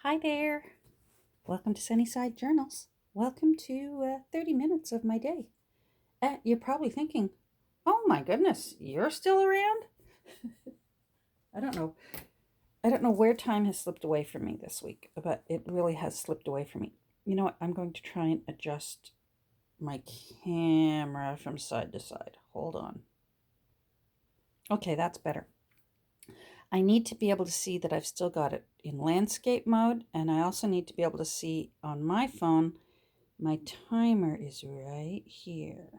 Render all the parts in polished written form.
Hi there. Welcome to Sunnyside Journals. Welcome to 30 minutes of my day. You're probably thinking, oh my goodness, you're still around? I don't know. I don't know where time has slipped away from me this week, but it really has slipped away from me. You know what? I'm going to try and adjust my camera from side to side. Hold on. Okay, that's better. I need to be able to see that I've still got it in landscape mode, and I also need to be able to see on my phone my timer is right here.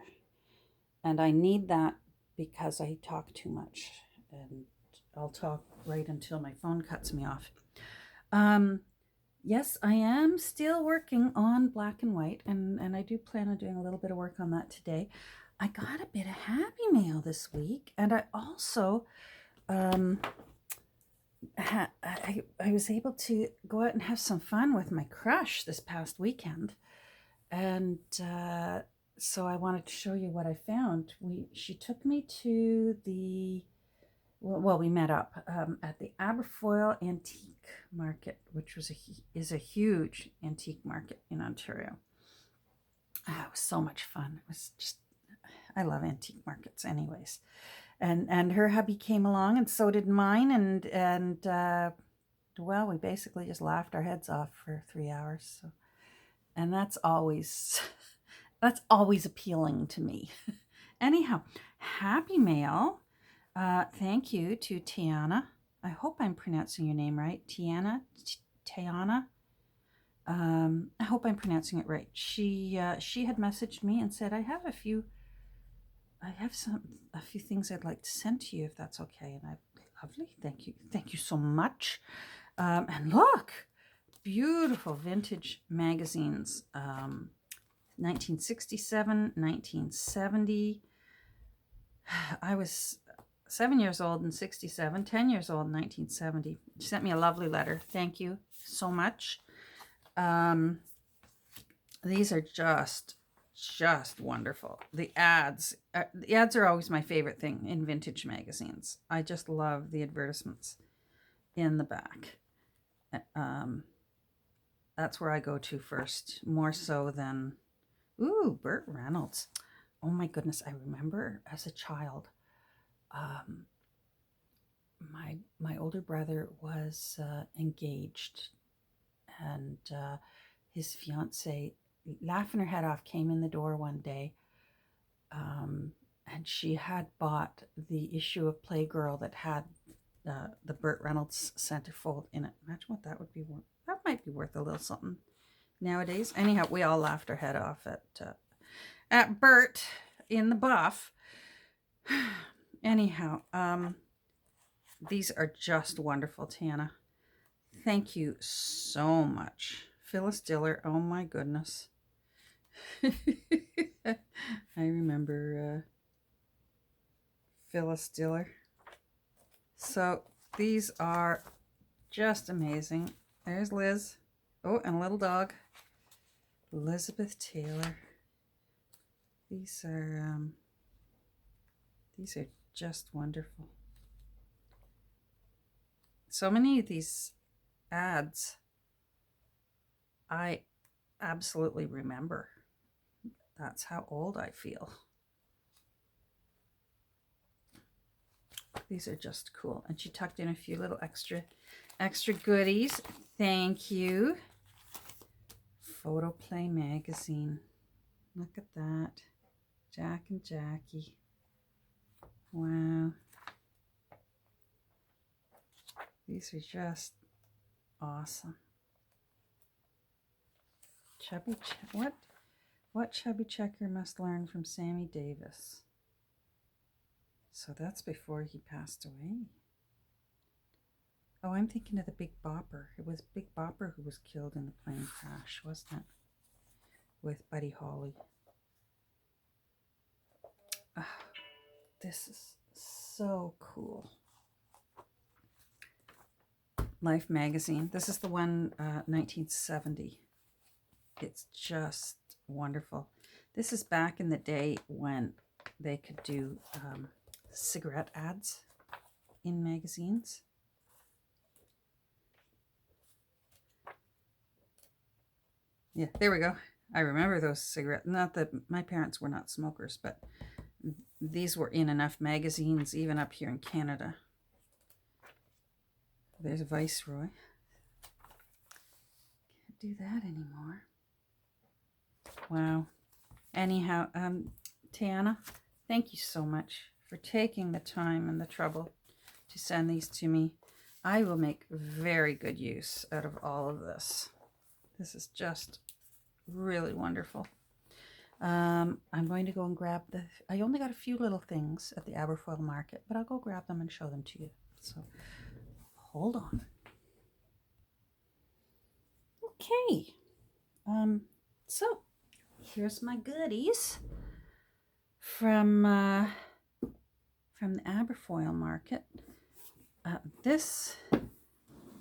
And I need that because I talk too much, and I'll talk right until my phone cuts me off. Yes, I am still working on black and white, and I do plan on doing a little bit of work on that today. I got a bit of happy mail this week, and I also I was able to go out and have some fun with my crush this past weekend, and so I wanted to show you what I found. She took me to we met up at the Aberfoyle Antique Market, which is a huge antique market in Ontario. It was so much fun. It was just, I love antique markets anyways. And her hubby came along, and so did mine, and well, we basically just laughed our heads off for 3 hours. So, and that's always appealing to me. Anyhow, happy mail. Thank you to Tiana. I hope I'm pronouncing your name right. Tiana. I hope I'm pronouncing it right. She had messaged me and said, I have a few things I'd like to send to you if that's okay. And lovely. Thank you so much. And look, beautiful vintage magazines. 1967, 1970. I was 7 years old in 67, 10 years old in 1970. She sent me a lovely letter. Thank you so much. These are just wonderful. The ads are always my favorite thing in vintage magazines. I just love the advertisements in the back. That's where I go to first, more so than, ooh, Burt Reynolds. Oh my goodness, I remember as a child, my older brother was engaged, and his fiance, laughing her head off, came in the door one day, and she had bought the issue of Playgirl that had the Burt Reynolds centerfold in it. Imagine what that would be worth. That might be worth a little something nowadays. Anyhow, we all laughed our head off at Burt in the buff. Anyhow, these are just wonderful, Tana. Thank you so much. Phyllis Diller, oh my goodness. I remember Phyllis Diller. So these are just amazing. There's Liz. Oh, and a little dog. Elizabeth Taylor. These are just wonderful. So many of these ads I absolutely remember. That's how old I feel. These are just cool. And she tucked in a few little extra goodies. Thank you. Photoplay magazine. Look at that. Jack and Jackie. Wow. These are just awesome. What chubby checker must learn from Sammy Davis? So that's before he passed away. Oh, I'm thinking of the Big Bopper. It was Big Bopper who was killed in the plane crash, wasn't it? With Buddy Holly. Oh, this is so cool. Life magazine. This is the one, 1970. It's just wonderful. This is back in the day when they could do cigarette ads in magazines. Yeah, there we go. I remember those cigarettes. Not that my parents were not smokers, but these were in enough magazines, even up here in Canada. There's Viceroy. Can't do that anymore. Wow. Anyhow, Tiana, thank you so much for taking the time and the trouble to send these to me. I will make very good use out of all of this. This is just really wonderful. I'm going to go and grab I only got a few little things at the Aberfoyle market, but I'll go grab them and show them to you. So hold on. Okay. So here's my goodies from the Aberfoyle market.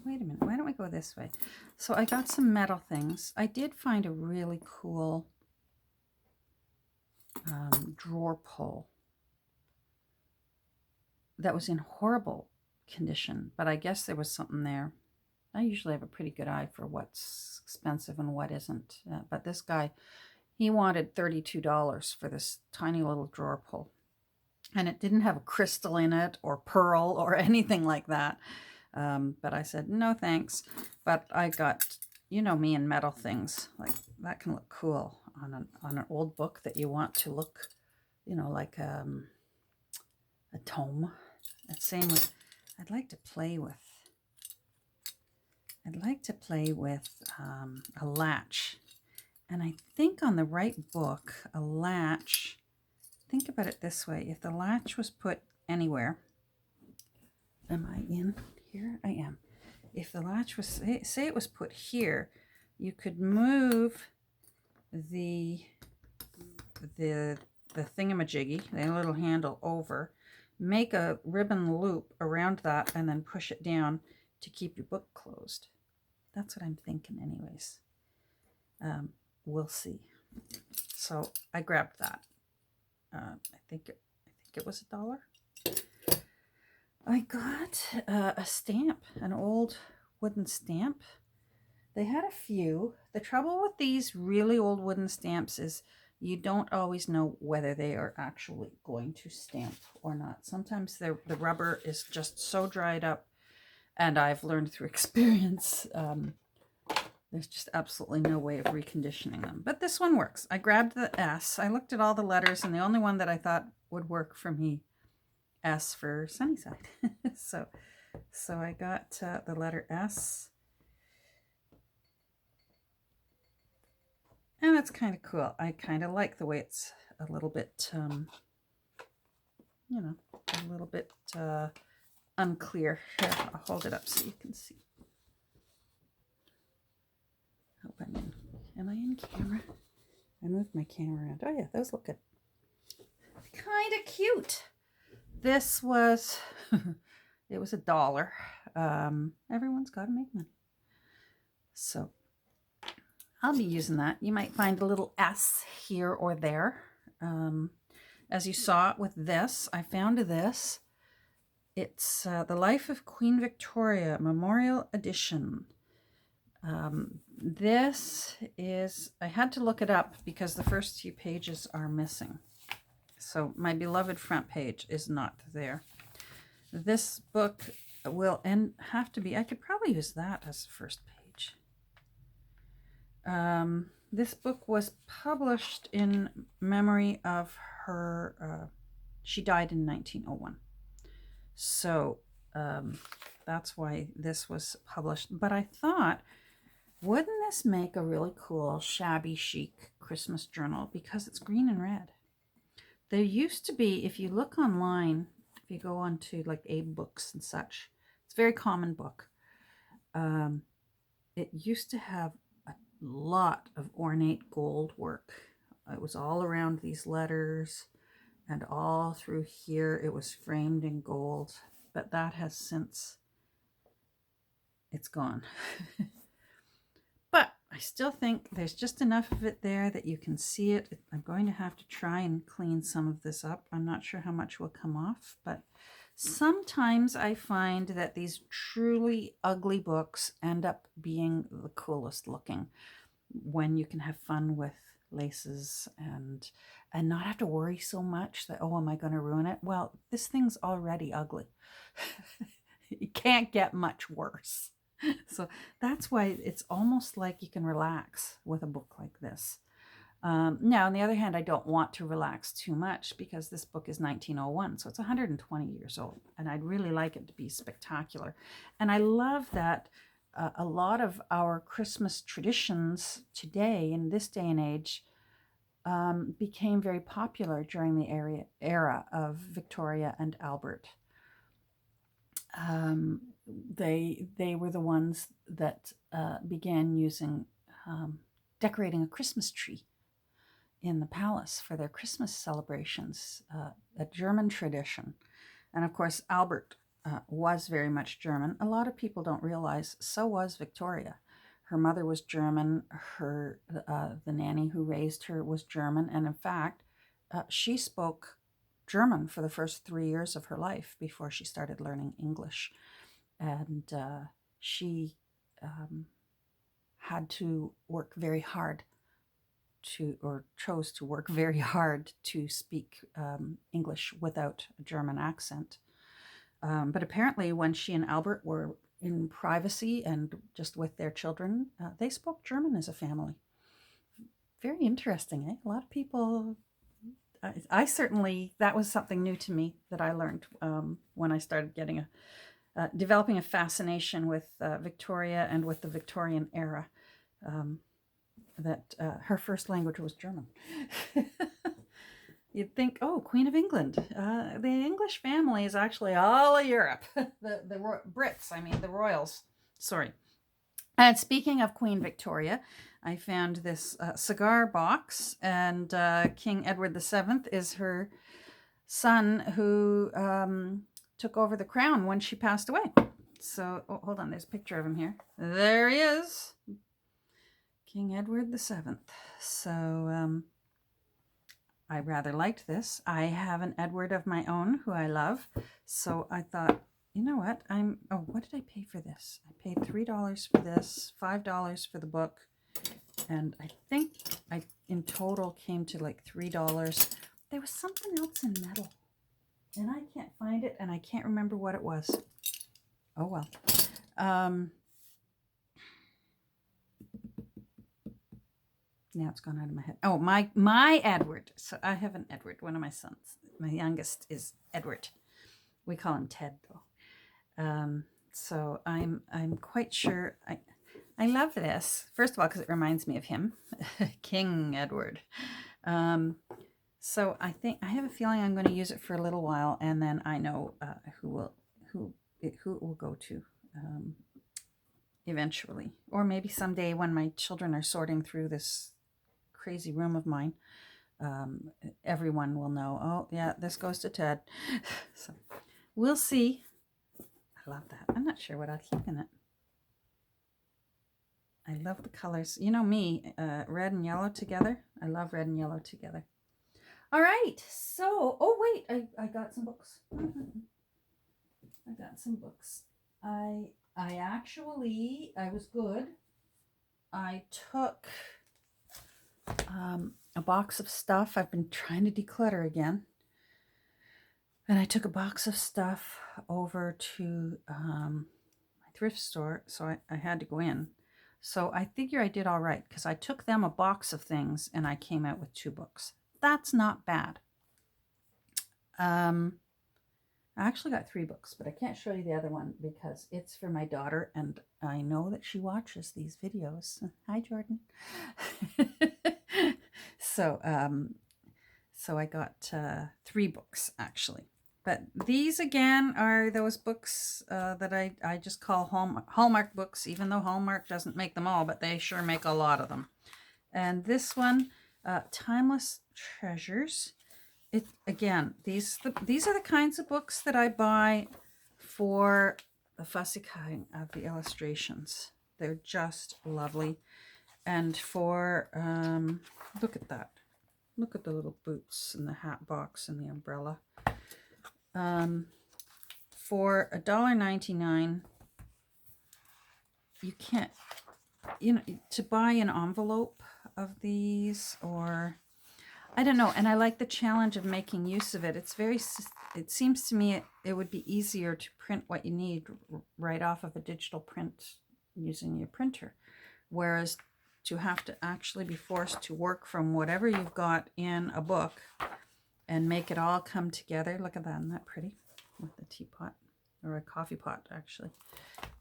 Wait a minute, why don't we go this way? So I got some metal things. I did find a really cool drawer pull that was in horrible condition, but I guess there was something there. I usually have a pretty good eye for what's expensive and what isn't, but this guy, he wanted $32 for this tiny little drawer pull, and it didn't have a crystal in it or pearl or anything like that. But I said, no, thanks. But I got, you know me and metal things, like that can look cool on an old book that you want to look, you know, like a tome. And same with, I'd like to play with a latch. And I think on the right book, a latch, think about it this way. If the latch was put anywhere, am I in? Here I am. If the latch was, say it was put here, you could move the thingamajiggy, the little handle over, make a ribbon loop around that, and then push it down to keep your book closed. That's what I'm thinking anyways. We'll see. So I grabbed that. I think it was $1. I got a stamp, an old wooden stamp. They had a few. The trouble with these really old wooden stamps is you don't always know whether they are actually going to stamp or not. Sometimes the rubber is just so dried up, and I've learned through experience, there's just absolutely no way of reconditioning them. But this one works. I grabbed the S. I looked at all the letters, and the only one that I thought would work for me, S for Sunnyside. so I got the letter S. And that's kind of cool. I kind of like the way it's a little bit, you know, a little bit unclear. Here, I'll hold it up so you can see. Hope I'm in. Am I in camera? I moved my camera around. Oh yeah, those look good. Kind of cute. This was, it was $1. Everyone's got to make money. So I'll be using that. You might find a little S here or there. As you saw with this, I found this. It's The Life of Queen Victoria Memorial Edition. This is, I had to look it up because the first few pages are missing. So my beloved front page is not there. This book will have to be, I could probably use that as the first page. This book was published in memory of her, she died in 1901. So that's why this was published. But I thought, wouldn't this make a really cool shabby chic Christmas journal because it's green and red? There used to be, if you look online, if you go on to like Abe Books and such, it's a very common book. It used to have a lot of ornate gold work. It was all around these letters and all through here. It was framed in gold, but that has since, it's gone. But I still think there's just enough of it there that you can see it. I'm going to have to try and clean some of this up. I'm not sure how much will come off, but sometimes I find that these truly ugly books end up being the coolest looking. when you can have fun with laces and not have to worry so much that, oh, am I going to ruin it? Well, this thing's already ugly. It can't get much worse. So that's why it's almost like you can relax with a book like this. Now, on the other hand, I don't want to relax too much because this book is 1901, so it's 120 years old, and I'd really like it to be spectacular. And I love that a lot of our Christmas traditions today, in this day and age, became very popular during the era of Victoria and Albert. They were the ones that began using decorating a Christmas tree in the palace for their Christmas celebrations, a German tradition. And of course, Albert was very much German. A lot of people don't realize so was Victoria. Her mother was German. The nanny who raised her was German. And in fact, she spoke German for the first 3 years of her life before she started learning English. And she had to work very hard chose to work very hard to speak English without a German accent. But apparently when she and Albert were in privacy and just with their children, they spoke German as a family. Very interesting, eh? A lot of people, I certainly, that was something new to me that I learned when I started getting developing a fascination with Victoria and with the Victorian era. That her first language was German. You'd think, oh, Queen of England. The English family is actually all of Europe. the Brits, I mean, the royals. Sorry. And speaking of Queen Victoria, I found this cigar box, and King Edward VII is her son who took over the crown when she passed away. So, oh, hold on, there's a picture of him here. There he is. King Edward VII. So I rather liked this. I have an Edward of my own who I love. So I thought, you know what? What did I pay for this? I paid $3 for this, $5 for the book. And I think I in total came to like $3. There was something else in metal. And I can't find it, and I can't remember what it was. Oh well. Now it's gone out of my head. Oh, my Edward. So I have an Edward, one of my sons. My youngest is Edward. We call him Ted, though. So I'm quite sure. I love this. First of all, because it reminds me of him, King Edward. So I have a feeling I'm going to use it for a little while, and then I know who it will go to. Eventually, or maybe someday when my children are sorting through this crazy room of mine, everyone will know, oh yeah, this goes to Ted. So we'll see. I love that. I'm not sure what I'll keep in it. I love the colors. You know me, red and yellow together. I love red and yellow together. All right, so, oh wait, I got some books. I got some books. I was good. I took a box of stuff. I've been trying to declutter again. And I took a box of stuff over to my thrift store, so I had to go in. So I figure I did all right, because I took them a box of things and I came out with 2 books. That's not bad. I actually got 3 books, but I can't show you the other one because it's for my daughter, and I know that she watches these videos. Hi, Jordan. So I got 3 books, actually. But these, again, are those books that I just call Hallmark books, even though Hallmark doesn't make them all, but they sure make a lot of them. And this one, Timeless Treasures. Again, these are the kinds of books that I buy for the fussy kind of the illustrations. They're just lovely. And for, look at that. Look at the little boots and the hat box and the umbrella. For $1.99, you can't to buy an envelope of these, or I don't know. And I like the challenge of making use of it. It seems to me it would be easier to print what you need right off of a digital print using your printer. Whereas to have to actually be forced to work from whatever you've got in a book and make it all come together. Look at that, isn't that pretty? With the teapot, or a coffee pot, actually.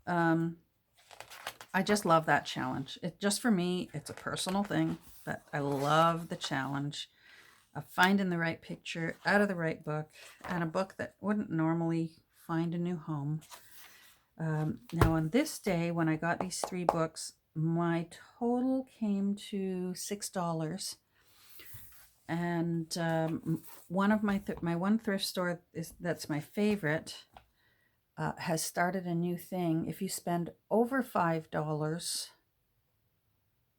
I just love that challenge. Just for me, it's a personal thing, but I love the challenge of finding the right picture out of the right book, and a book that wouldn't normally find a new home. Now on this day, when I got these 3 books, my total came to $6. And one of my one thrift store that's my favorite has started a new thing. If you spend over $5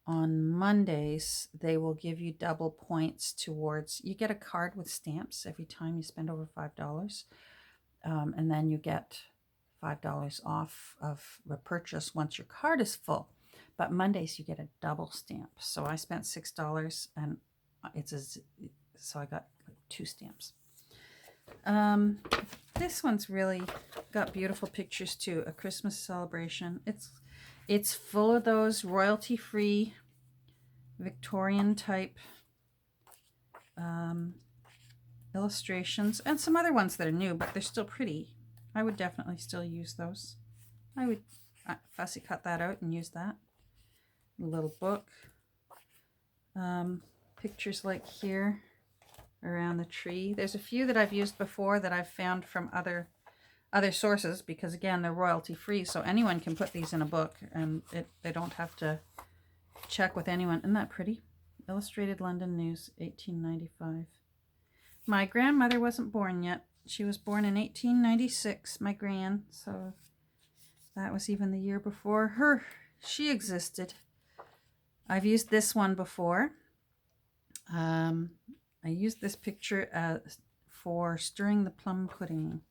on Mondays, they will give you double points towards, you get a card with stamps every time you spend over $5. And then you get $5 off of the purchase once your card is full. But Mondays you get a double stamp. So I spent $6 and so I got 2 stamps. This one's really got beautiful pictures too. A Christmas celebration. It's full of those royalty-free Victorian type illustrations, and some other ones that are new, but they're still pretty. I would definitely still use those. I would fussy cut that out and use that. A little book. Pictures like here around the tree. There's a few that I've used before that I've found from other sources, because again, they're royalty free, so anyone can put these in a book and they don't have to check with anyone. Isn't that pretty? Illustrated London News, 1895. My grandmother wasn't born yet. She was born in 1896, my gran, so that was even the year before she existed. I've used this one before. I used this picture for stirring the plum pudding.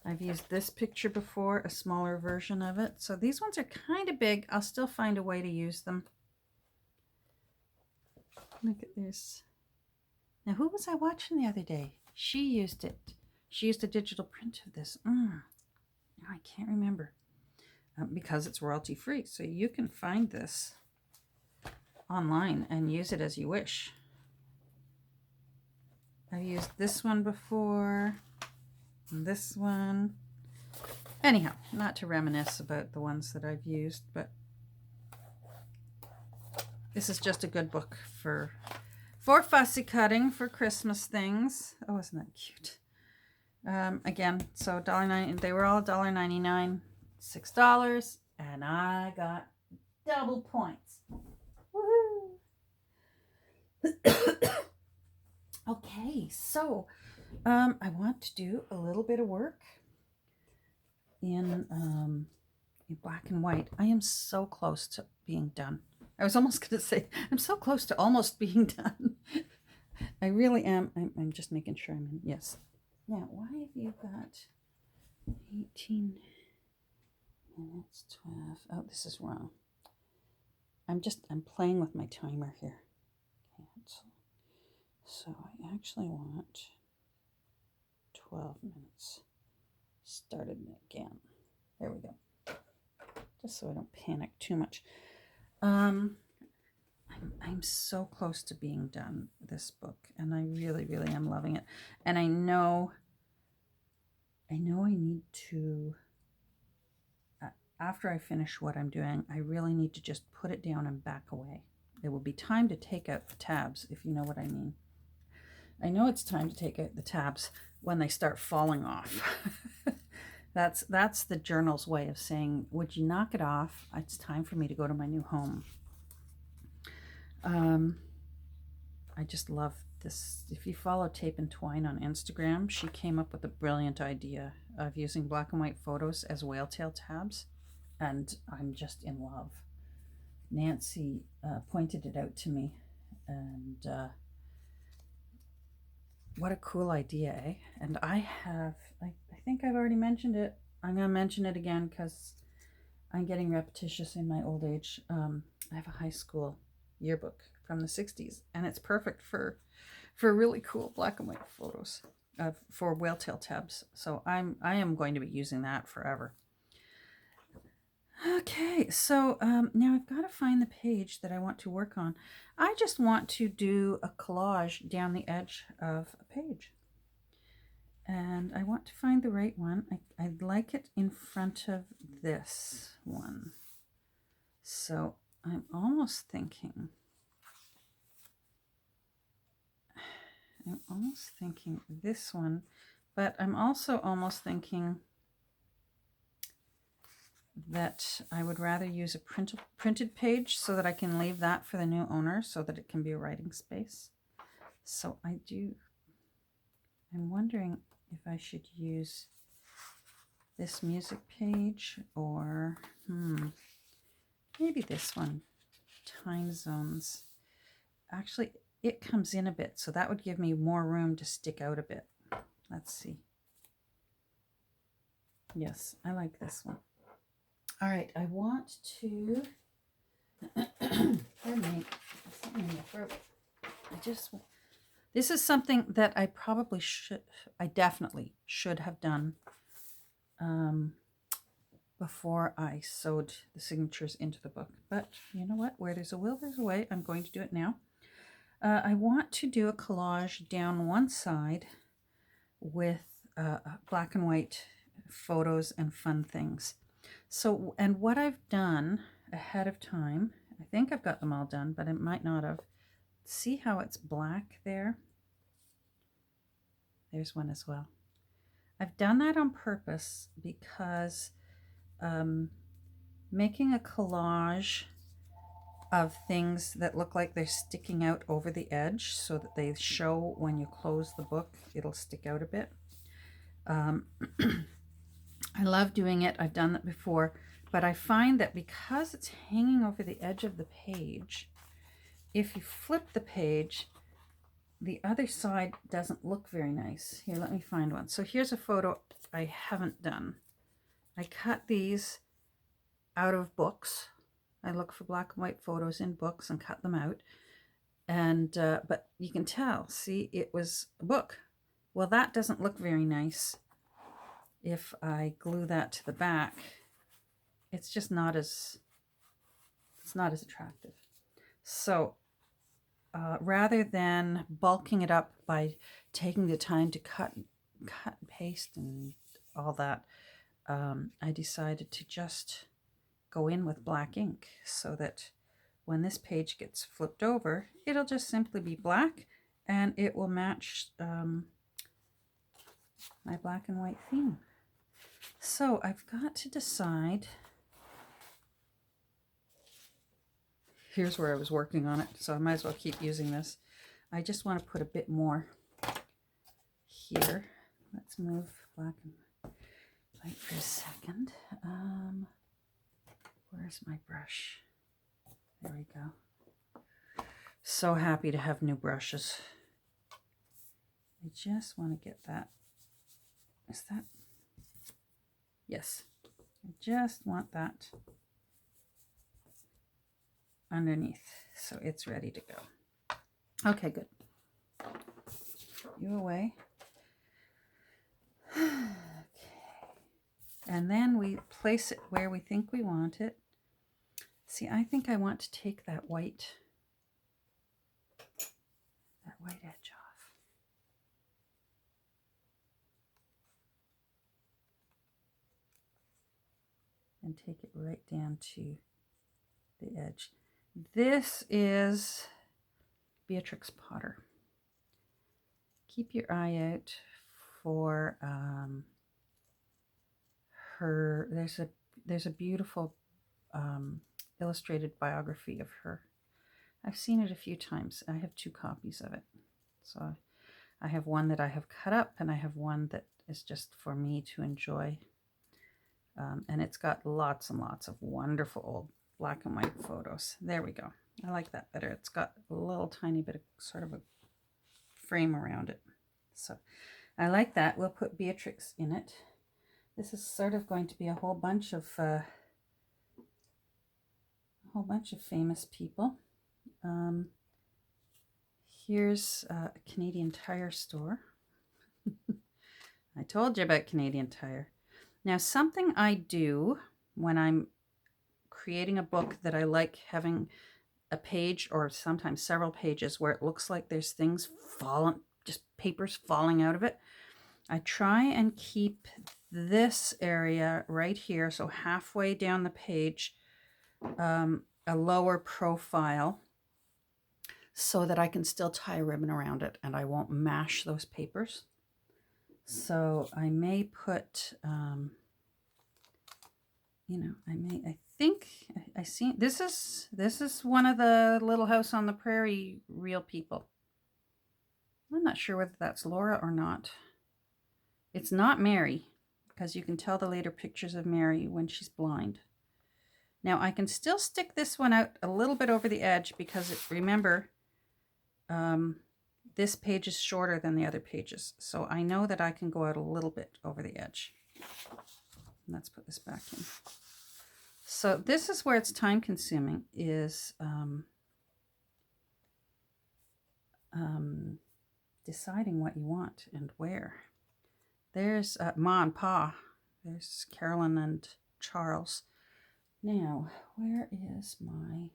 I've used this picture before, a smaller version of it. So these ones are kind of big. I'll still find a way to use them. Look at this. Now, who was I watching the other day? She used it. She used a digital print of this. I can't remember. Because it's royalty free. So you can find this online and use it as you wish. I've used this one before, and this one. Anyhow, not to reminisce about the ones that I've used, but this is just a good book for fussy cutting for Christmas things. Oh, isn't that cute? Again, so $1.90. They were all $1.99, $6, and I got double points. Woohoo! Okay, so I want to do a little bit of work in black and white. I am so close to being done. I was almost going to say, I'm so close to almost being done. I really am. I'm just making sure I'm in. Yes. Now, why have you got 18 minutes, 12? Oh, this is wrong. I'm playing with my timer here. Cancel. So I actually want 12 minutes. Started it again. There we go. Just so I don't panic too much. I'm so close to being done this book, and I really, really am loving it. And I know I need to, after I finish what I'm doing, I really need to just put it down and back away. It will be time to take out the tabs, if you know what I mean. I know it's time to take out the tabs when they start falling off. That's the journal's way of saying, would you knock it off? It's time for me to go to my new home. I just love this. If you follow Tape and Twine on Instagram, she came up with a brilliant idea of using black and white photos as whale tail tabs, and I'm just in love. Nancy pointed it out to me, and what a cool idea, eh? And I think I've already mentioned it. I'm going to mention it again because I'm getting repetitious in my old age. I have a high school yearbook from the 60s, and it's perfect for really cool black and white photos for whale tail tabs. So I am going to be using that forever. Okay, so now I've got to find the page that I want to work on. I just want to do a collage down the edge of a page. And I want to find the right one. I'd like it in front of this one. So I'm almost thinking this one, but I'm also almost thinking that I would rather use a printed page so that I can leave that for the new owner so that it can be a writing space. So I'm wondering if I should use this music page or maybe this one, time zones. Actually, it comes in a bit, so that would give me more room to stick out a bit. Let's see. Yes, I like this one. All right, I want to, pardon me, something in my throat. This is something that I definitely should have done before I sewed the signatures into the book. But you know what? Where there's a will, there's a way. I'm going to do it now. I want to do a collage down one side with black and white photos and fun things. So, and what I've done ahead of time, I think I've got them all done, but I might not have. See how it's black there? There's one as well. I've done that on purpose because making a collage of things that look like they're sticking out over the edge so that they show when you close the book, it'll stick out a bit. I love doing it. I've done that before, but I find that because it's hanging over the edge of the page, if you flip the page, the other side doesn't look very nice. Here, let me find one. So here's a photo I haven't done. I cut these out of books. I look for black and white photos in books and cut them out. And but you can tell, see, it was a book. Well, that doesn't look very nice. If I glue that to the back, it's just not as attractive. So rather than bulking it up by taking the time to cut and paste and all that, I decided to just go in with black ink so that when this page gets flipped over, it'll just simply be black and it will match my black and white theme. So I've got to decide. Here's where I was working on it, so I might as well keep using this. I just want to put a bit more here. Let's move black and white for a second. Where's my brush? There we go. So happy to have new brushes. I just want to get that. Is that? Yes. I just want that underneath, so it's ready to go. Okay, good. You away. Okay. And then we place it where we think we want it. See, I think I want to take that white edge off. And take it right down to the edge. This is Beatrix Potter. Keep your eye out for her. There's a beautiful illustrated biography of her. I've seen it a few times. I have 2 copies of it. So I have one that I have cut up and I have one that is just for me to enjoy. And it's got lots and lots of wonderful old black and white photos. There we go. I like that better. It's got a little tiny bit of sort of a frame around it. So I like that. We'll put Beatrix in it. This is sort of going to be a whole bunch of whole bunch of famous people. Here's a Canadian Tire store. I told you about Canadian Tire. Now, something I do when I'm creating a book that I like having a page or sometimes several pages where it looks like there's things falling, just papers falling out of it. I try and keep this area right here, so halfway down the page, a lower profile so that I can still tie a ribbon around it and I won't mash those papers. So I may put, I think I see, this is one of the Little House on the Prairie real people. I'm not sure whether that's Laura or not. It's not Mary, because you can tell the later pictures of Mary when she's blind. Now I can still stick this one out a little bit over the edge because remember, this page is shorter than the other pages. So I know that I can go out a little bit over the edge. Let's put this back in. So this is where it's time consuming, is deciding what you want and where. There's Ma and Pa. There's Carolyn and Charles. Now, where is my...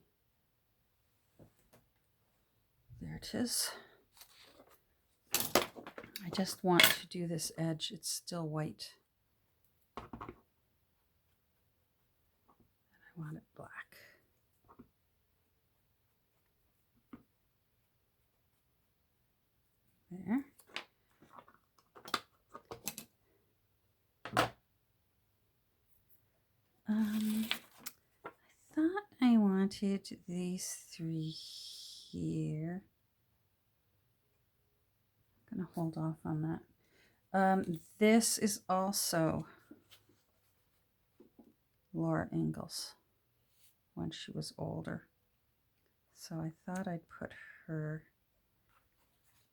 There it is. I just want to do this edge. It's still white. And I want it black. There. I thought I wanted these three here. I'm going to hold off on that. This is also Laura Ingalls when she was older. So I thought I'd put her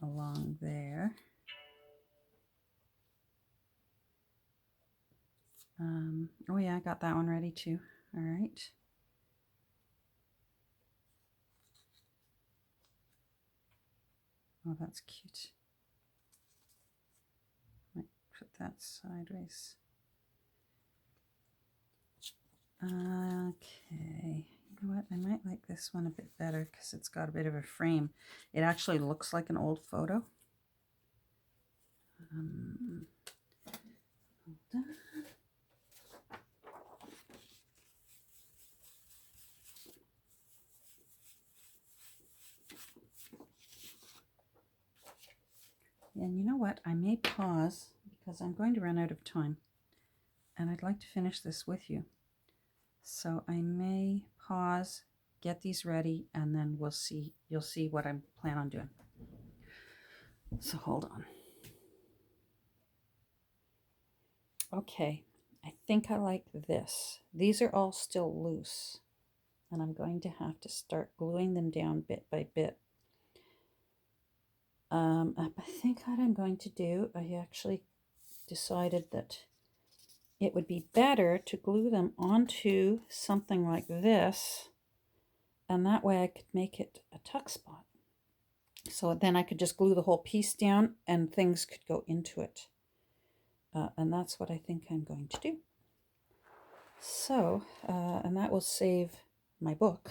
along there. Oh yeah, I got that one ready too. All right. Oh, that's cute. Might put that sideways. Okay. You know what? I might like this one a bit better because it's got a bit of a frame. It actually looks like an old photo. Hold on. And you know what? I may pause because I'm going to run out of time. And I'd like to finish this with you. So I may pause, get these ready, and then we'll see. You'll see what I plan on doing. So hold on. Okay, I think I like this. These are all still loose. And I'm going to have to start gluing them down bit by bit. I think what I'm going to do, I actually decided that it would be better to glue them onto something like this, and that way I could make it a tuck spot. So then I could just glue the whole piece down and things could go into it. And that's what I think I'm going to do. So, and that will save my book.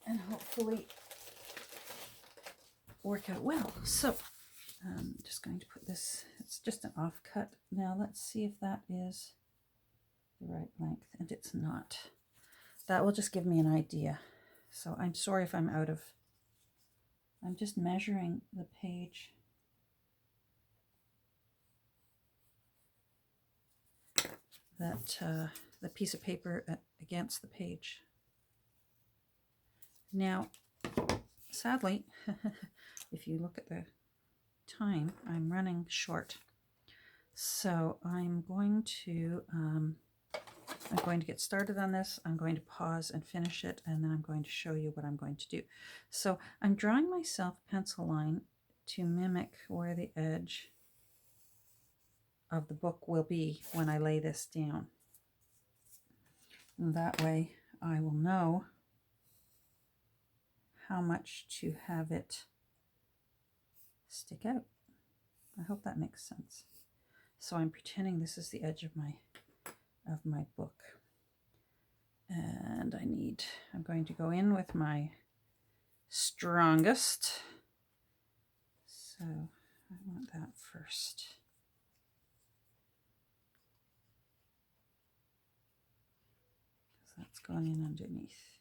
and hopefully work out well. So I'm just going to put this, it's just an offcut. Now let's see if that is the right length, and it's not. That will just give me an idea. So I'm sorry if I'm out of, I'm just measuring the page. That the piece of paper against the page. Now, sadly, if you look at the time, I'm running short. So I'm going to get started on this. I'm going to pause and finish it, and then I'm going to show you what I'm going to do. So I'm drawing myself a pencil line to mimic where the edge of the book will be when I lay this down. And that way I will know how much to have it stick out. I hope that makes sense. So I'm pretending this is the edge of my book. And I'm going to go in with my strongest. So I want that first. So that's going in underneath.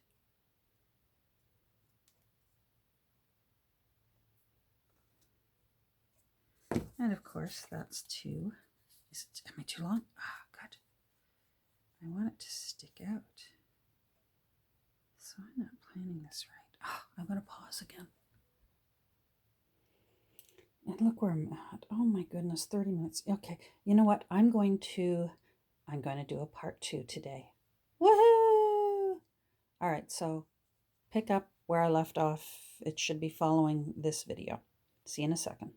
And of course that's two. Am I too long? Ah, good. I want it to stick out. So I'm not planning this right. Oh, I'm going to pause again. And look where I'm at. Oh my goodness, 30 minutes. Okay, you know what? I'm going to do a part 2 today. Woohoo! All right, so pick up where I left off. It should be following this video. See you in a second.